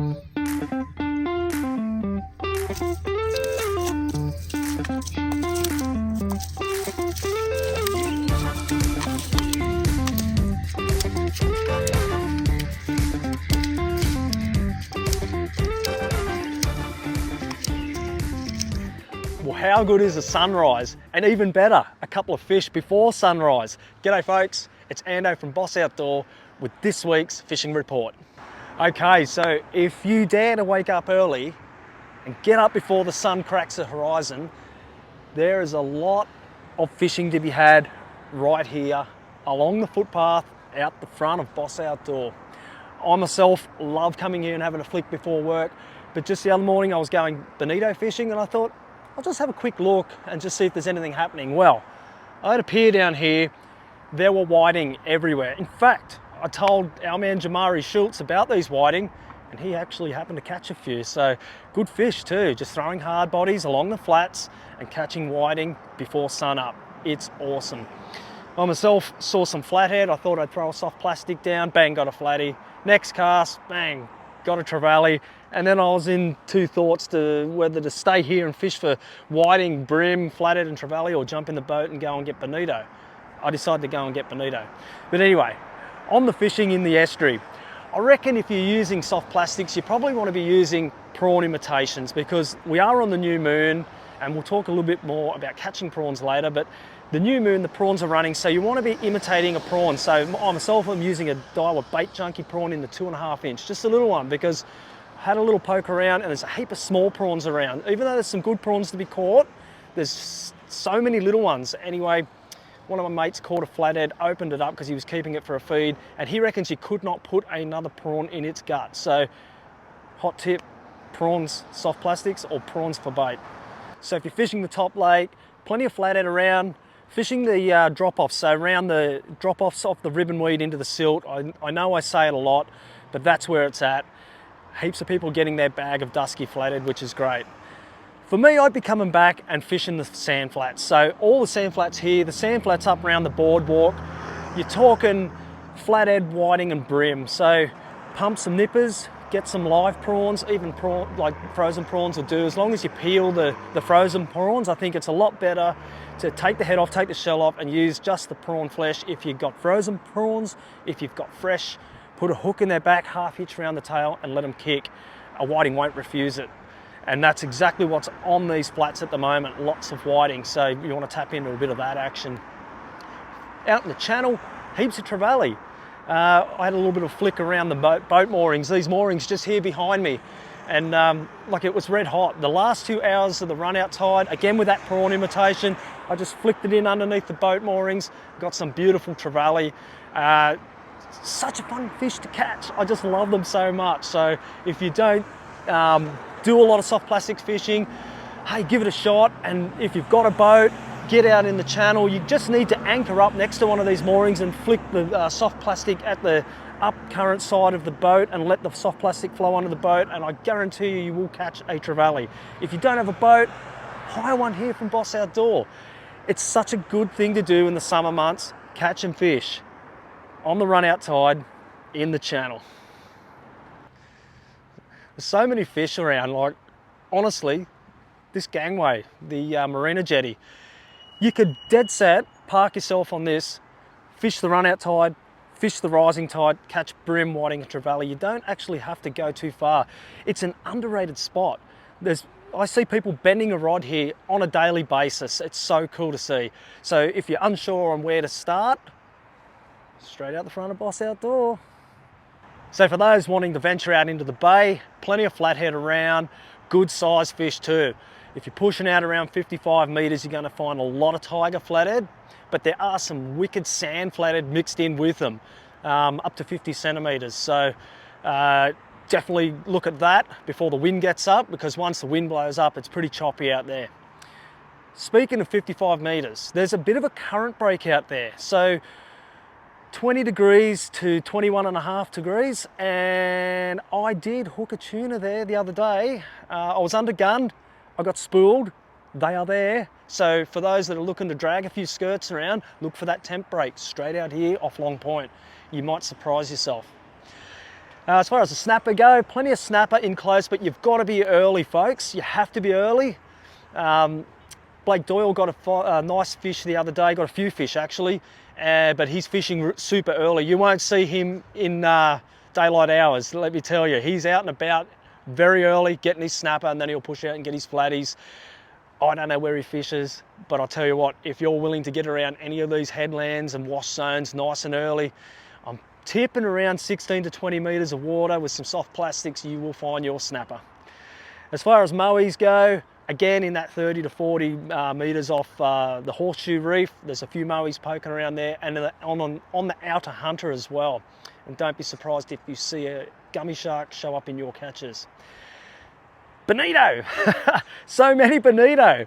Well, how good is a sunrise? And even better, a couple of fish before sunrise. G'day folks, it's Ando from Boss Outdoor with this week's fishing report. Okay, so if you dare to wake up early and get up before the sun cracks the horizon, there is a lot of fishing to be had right here along the footpath out the front of Boss Outdoor. I myself love coming here and having a flick before work, but just the other morning I was going bonito fishing and I thought, I'll just have a quick look and just see if there's anything happening. Well, I had a pier down here, there were whiting everywhere. In fact, I told our man Jamari Schultz about these whiting and he actually happened to catch a few. So good fish too, just throwing hard bodies along the flats and catching whiting before sun up. It's awesome. I myself saw some flathead, I thought I'd throw a soft plastic down, bang, got a flatty. Next cast, bang, got a trevally. And then I was in two thoughts to whether to stay here and fish for whiting, brim, flathead and trevally, or jump in the boat and go and get bonito. I decided to go and get bonito. But anyway, on the fishing in the estuary, I reckon if you're using soft plastics, you probably want to be using prawn imitations because we are on the new moon and we'll talk a little bit more about catching prawns later, but the new moon, the prawns are running, so you want to be imitating a prawn. So I myself am using a Daiwa bait junkie prawn in the 2.5 inch, just a little one, because I had a little poke around and there's a heap of small prawns around. Even though there's some good prawns to be caught, there's so many little ones. Anyway, one of my mates caught a flathead, opened it up because he was keeping it for a feed, and he reckons you could not put another prawn in its gut. So, hot tip, prawns, soft plastics, or prawns for bait. So if you're fishing the top lake, plenty of flathead around, fishing the drop-offs, so around the drop-offs off the ribbon weed into the silt. I know I say it a lot, but that's where it's at. Heaps of people getting their bag of dusky flathead, which is great. For me, I'd be coming back and fishing the sand flats. So all the sand flats here, the sand flats up around the boardwalk, you're talking flathead, whiting and brim. So pump some nippers, get some live prawns, even like frozen prawns will do. As long as you peel the frozen prawns, I think it's a lot better to take the head off, take the shell off and use just the prawn flesh. If you've got frozen prawns, if you've got fresh, put a hook in their back, half hitch around the tail and let them kick. A whiting won't refuse it. And that's exactly what's on these flats at the moment, lots of whiting. So you want to tap into a bit of that action. Out in the channel, heaps of trevally. I had a little bit of flick around the boat moorings, these moorings just here behind me. And like it was red hot. The last 2 hours of the run out tide, again with that prawn imitation, I just flicked it in underneath the boat moorings, got some beautiful trevally. Such a fun fish to catch. I just love them so much. So if you don't do a lot of soft plastics fishing, hey, give it a shot. And if you've got a boat, get out in the channel. You just need to anchor up next to one of these moorings and flick the soft plastic at the up current side of the boat and let the soft plastic flow onto the boat, and I guarantee you, you will catch a trevally. If you don't have a boat, hire one here from Boss Outdoor. It's such a good thing to do in the summer months, catching fish on the run out tide in the channel. There's so many fish around, like honestly, this gangway, the marina jetty, you could dead set park yourself on this, fish the run out tide, fish the rising tide, catch brim, whiting and trevally. You don't actually have to go too far. It's an underrated spot. I see people bending a rod here on a daily basis. It's so cool to see. So if you're unsure on where to start, straight out the front of Boss Outdoor. So for those wanting to venture out into the bay, plenty of flathead around, good size fish too. If you're pushing out around 55 meters, you're going to find a lot of tiger flathead, but there are some wicked sand flathead mixed in with them, up to 50 centimeters. So definitely look at that before the wind gets up, because once the wind blows up, it's pretty choppy out there. Speaking of 55 meters, there's a bit of a current break out there. So 20 degrees to 21.5 degrees, and I did hook a tuna there the other day. I was undergunned, I got spooled, they are there. So for those that are looking to drag a few skirts around, look for that temp break straight out here off Long Point. You might surprise yourself. As far as the snapper go, plenty of snapper in close, but you've got to be early, folks. You have to be early. Blake Doyle got a nice fish the other day, got a few fish actually, but he's fishing super early. You won't see him in daylight hours, let me tell you. He's out and about very early, getting his snapper, and then he'll push out and get his flatties. I don't know where he fishes, but I'll tell you what, if you're willing to get around any of these headlands and wash zones nice and early, I'm tipping around 16 to 20 metres of water with some soft plastics, you will find your snapper. As far as mowies go, again in that 30 to 40 metres off the Horseshoe Reef, there's a few mowies poking around there, and on the outer hunter as well. And don't be surprised if you see a gummy shark show up in your catches. Bonito! So many bonito!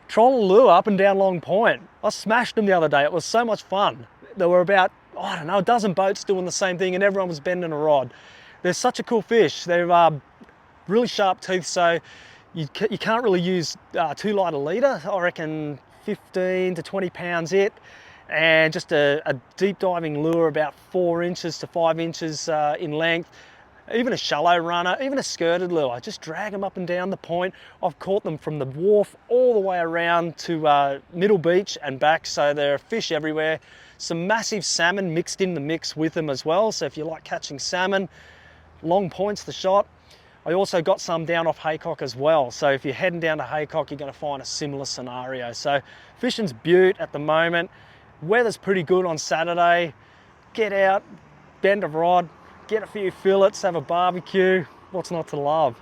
Troll and lure up and down Long Point. I smashed them the other day, it was so much fun. There were about, I don't know, a dozen boats doing the same thing and everyone was bending a rod. They're such a cool fish. They're really sharp teeth, so you can't really use too light a leader. I reckon 15 to 20 pounds it, and just a deep diving lure about 4 inches to 5 inches in length. Even a shallow runner, even a skirted lure, just drag them up and down the point. I've caught them from the wharf all the way around to Middle Beach and back, so there are fish everywhere. Some massive salmon mixed in the mix with them as well, so if you like catching salmon, Long Point's the shot. I also got some down off Haycock as well, so if you're heading down to Haycock, you're going to find a similar scenario. So fishing's beaut at the moment. Weather's pretty good on Saturday. Get out, bend a rod, get a few fillets, have a barbecue. What's not to love?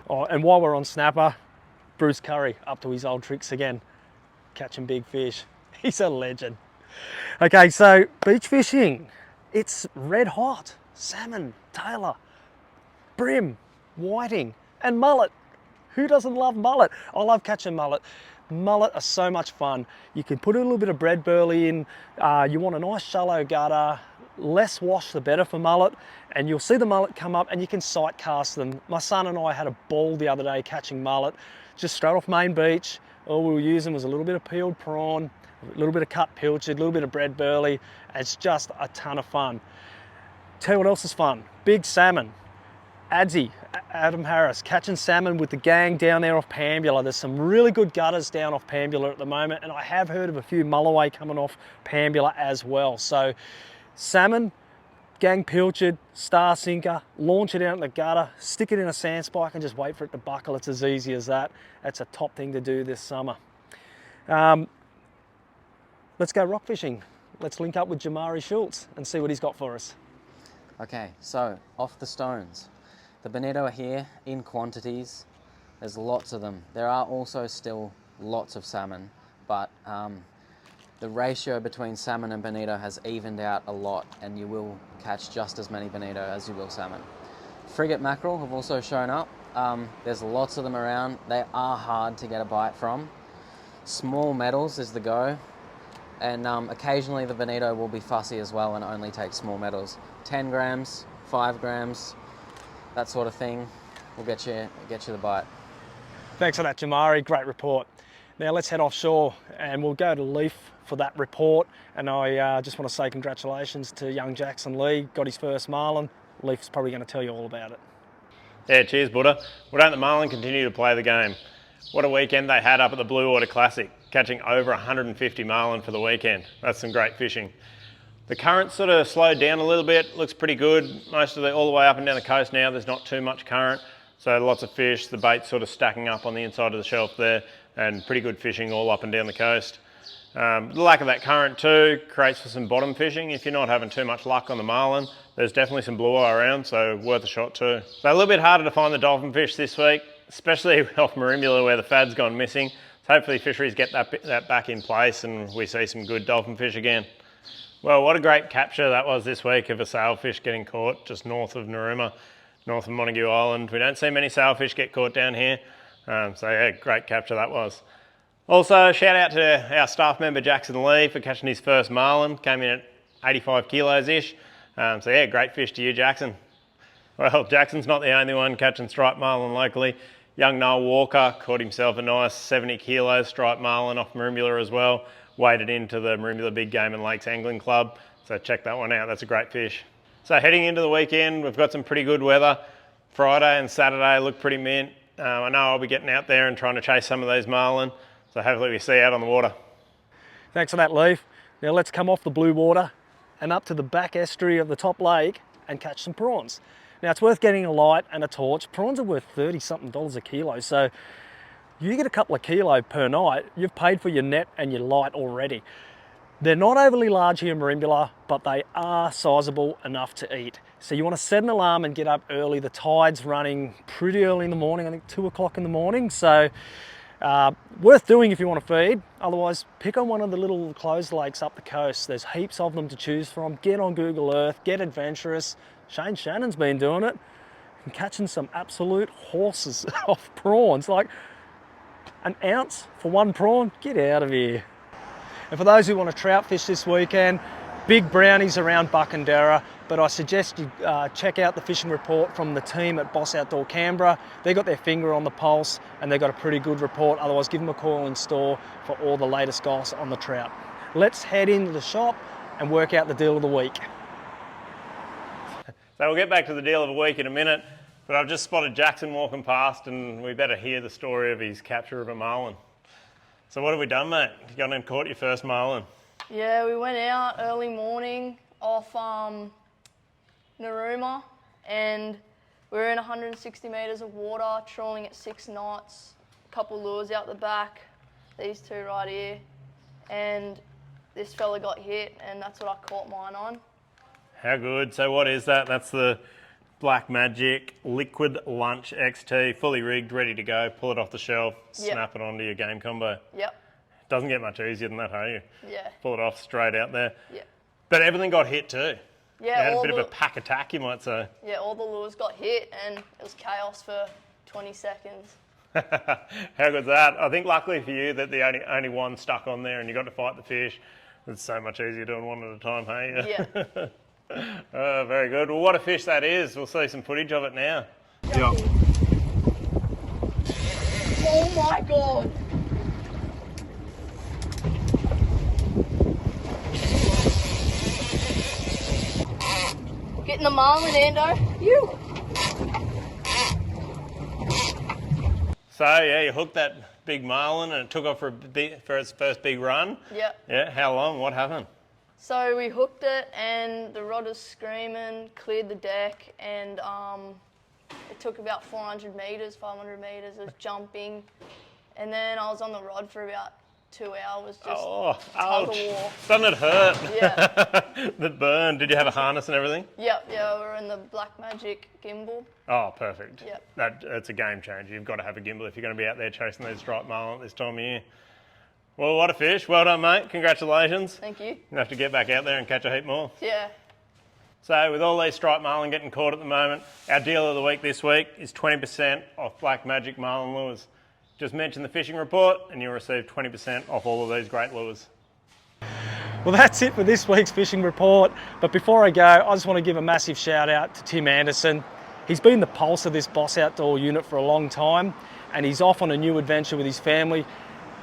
Oh, and while we're on snapper, Bruce Curry up to his old tricks again, catching big fish. He's a legend. Okay, so beach fishing, it's red hot. Salmon, tailor, brim, whiting, and mullet. Who doesn't love mullet? I love catching mullet. Mullet are so much fun. You can put a little bit of bread burley in. You want a nice shallow gutter, less wash the better for mullet, and you'll see the mullet come up and you can sight cast them. My son and I had a ball the other day catching mullet, just straight off Main Beach. All we were using was a little bit of peeled prawn, a little bit of cut pilchard, a little bit of bread burley. It's just a ton of fun. Tell you what else is fun, big salmon. Adzi, Adam Harris, catching salmon with the gang down there off Pambula. There's some really good gutters down off Pambula at the moment, and I have heard of a few mulloway coming off Pambula as well. So salmon, gang pilchard, star sinker, launch it out in the gutter, stick it in a sand spike and just wait for it to buckle. It's as easy as that. That's a top thing to do this summer. Let's go rock fishing. Let's link up with Jamari Schultz and see what he's got for us. Okay, so off the stones. The bonito are here in quantities. There's lots of them. There are also still lots of salmon, but the ratio between salmon and bonito has evened out a lot, and you will catch just as many bonito as you will salmon. Frigate mackerel have also shown up. There's lots of them around. They are hard to get a bite from. Small metals is the go, and occasionally the bonito will be fussy as well and only take small metals. 10 grams, 5 grams, that sort of thing will get you the bite. Thanks for that, Jamari. Great report. Now let's head offshore and we'll go to Leaf for that report. And I just want to say congratulations to young Jackson Lee. Got his first marlin. Leaf's probably going to tell you all about it. Yeah, cheers, Buddha. Well, don't the marlin continue to play the game? What a weekend they had up at the Blue Water Classic, catching over 150 marlin for the weekend. That's some great fishing. The current sort of slowed down a little bit, looks pretty good. All the way up and down the coast now, there's not too much current. So lots of fish, the bait's sort of stacking up on the inside of the shelf there, and pretty good fishing all up and down the coast. The lack of that current too creates for some bottom fishing. If you're not having too much luck on the marlin, there's definitely some blue eye around, so worth a shot too. So a little bit harder to find the dolphin fish this week, especially off Merimbula where the fad's gone missing. So hopefully fisheries get that back in place and we see some good dolphin fish again. Well, what a great capture that was this week of a sailfish getting caught just north of Narooma, north of Montague Island. We don't see many sailfish get caught down here. So yeah, great capture that was. Also, shout out to our staff member Jackson Lee for catching his first marlin. Came in at 85 kilos-ish. So yeah, great fish to you, Jackson. Well, Jackson's not the only one catching striped marlin locally. Young Noel Walker caught himself a nice 70 kilos striped marlin off Merimbula as well. Waded into the Merimbula Big Game and Lakes Angling Club. So check that one out, that's a great fish. So heading into the weekend, we've got some pretty good weather. Friday and Saturday look pretty mint. I know I'll be getting out there and trying to chase some of these marlin. So hopefully we see you out on the water. Thanks for that, Leaf. Now let's come off the blue water and up to the back estuary of the top lake and catch some prawns. Now it's worth getting a light and a torch. Prawns are worth $30-something a kilo, so you get a couple of kilo per night, you've paid for your net and your light already. They're not overly large here in Merimbula, but they are sizable enough to eat. So you want to set an alarm and get up early. The tide's running pretty early in the morning, I think 2 o'clock in the morning. So worth doing if you want to feed. Otherwise, pick on one of the little closed lakes up the coast. There's heaps of them to choose from. Get on Google Earth, get adventurous. Shane Shannon's been doing it and catching some absolute horses of prawns. Like an ounce for one prawn, get out of here. And for those who want to trout fish this weekend, big brownies around Buckenderra, but I suggest you check out the fishing report from the team at Boss Outdoor Canberra. They got their finger on the pulse and they got a pretty good report. Otherwise, give them a call in store for all the latest goss on the trout. Let's head into the shop and work out the deal of the week. So we'll get back to the deal of the week in a minute, but I've just spotted Jackson walking past and we better hear the story of his capture of a marlin. So what have we done, mate? You gone and caught your first marlin? Yeah, we went out early morning off Narooma and we were in 160 metres of water, trawling at 6 knots, a couple lures out the back, these two right here, and this fella got hit and that's what I caught mine on. How good. So what is that? That's the Black Magic Liquid Lunch XT, fully rigged, ready to go. Pull it off the shelf, snap it onto your game combo. Yep. Doesn't get much easier than that, hey? Yeah. Pull it off straight out there. Yep. But everything got hit too. Yeah. You had a bit of a pack attack, you might say. Yeah, all the lures got hit and it was chaos for 20 seconds. How good's that? I think luckily for you that the only one stuck on there and you got to fight the fish. It's so much easier doing one at a time, hey? Yeah. Oh, very good. Well, what a fish that is. We'll see some footage of it now. Yeah. Oh my God. Getting the marlin, Ando. You. So, yeah, you hooked that big marlin and it took off for its first big run. Yep. Yeah, how long? What happened? So we hooked it and the rod was screaming, cleared the deck, and it took about 400 metres, 500 metres of jumping. And then I was on the rod for about 2 hours, just tug of war. Doesn't it hurt? Yeah. That burn. Did you have a harness and everything? Yep, yeah, we were in the Black Magic gimbal. Oh, perfect. Yep. That's a game changer. You've got to have a gimbal if you're going to be out there chasing these striped marlin at this time of year. Well, what a fish. Well done, mate. Congratulations. Thank you. You're going to have to get back out there and catch a heap more. Yeah. So with all these striped marlin getting caught at the moment, our deal of the week this week is 20% off Black Magic marlin lures. Just mention the fishing report and you'll receive 20% off all of these great lures. Well, that's it for this week's fishing report. But before I go, I just want to give a massive shout out to Tim Anderson. He's been the pulse of this Boss Outdoor unit for a long time and he's off on a new adventure with his family.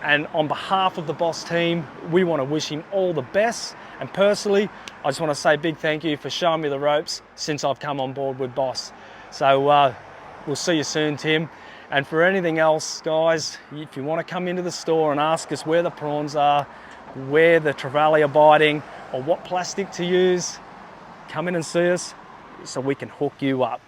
And on behalf of the Boss team, we want to wish him all the best. And personally, I just want to say a big thank you for showing me the ropes since I've come on board with Boss. So we'll see you soon, Tim. And for anything else, guys, if you want to come into the store and ask us where the prawns are, where the trevally are biting, or what plastic to use, come in and see us so we can hook you up.